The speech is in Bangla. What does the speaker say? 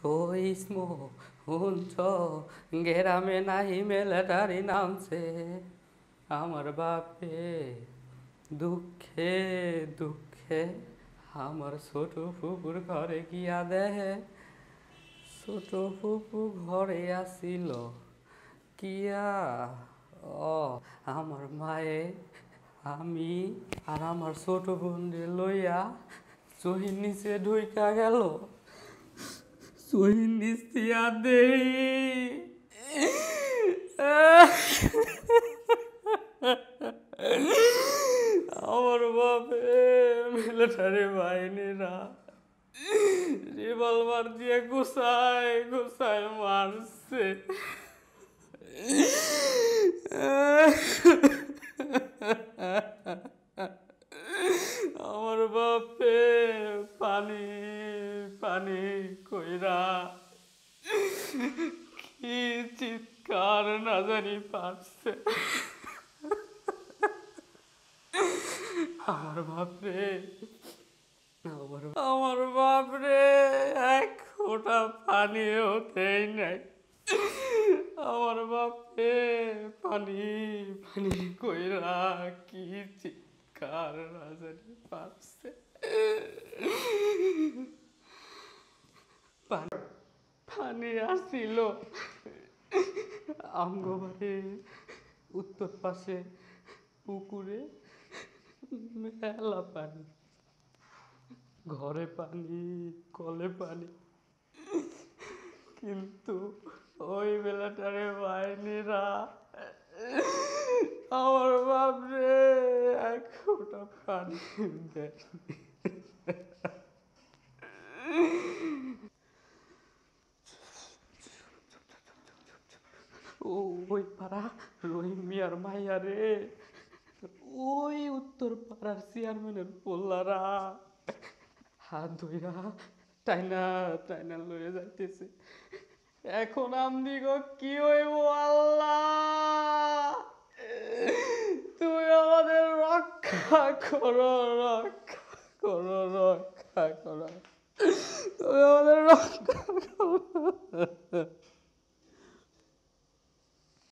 ওই স্মো হুঞ্চ গেরামে নাহি মেলাটারি নামছে আমার বাপে দুঃখে দুঃখে আমার ছোট ফুপুর ঘরে গিয়া দেহে ছোট ফুপু ঘরে আসিল কিয়া ও আমার মায়ে আমি আর আমার ছোট বোনরে লইয়া চহির নিচে ঢুইকা গেল চহির নিচিয়া দেই আমার বাপে মিলিটারি বাহিনীরা রিভলভার দিয়ে গুছায় গুছায় মারছে আমার বাপে পানি পানি কইরা কি চিৎকার না জানি পারছে আমার বাপরে আমার বাপরে এক ফোঁটা পানিও দেই নাই আমার বাপে পানি পানি কইরা কি চিৎকার না জানি পারছে পানি আসিল আমগো উত্তর পাশে পুকুরে মেলা পানি ঘরে পানি কলে পানি কিন্তু ওই বেলাটারে বাহিনীরা আমার বাপরে এক ফোঁটা পানি দেয়নি ওই পাড়া রহিম মিয়ার মাইয়া রে ওই উত্তর পাড়ার চেয়ারম্যানের পোল্লারা হাত ধইরা টাইনা টাইনা লয়ে যাইতেছে এখন আমদিগো কি হইব আল্লাহ তুই আমাদের রক্ষা করো রক্ষা করো রক্ষা করো তুমি আমাদের রক্ষা করো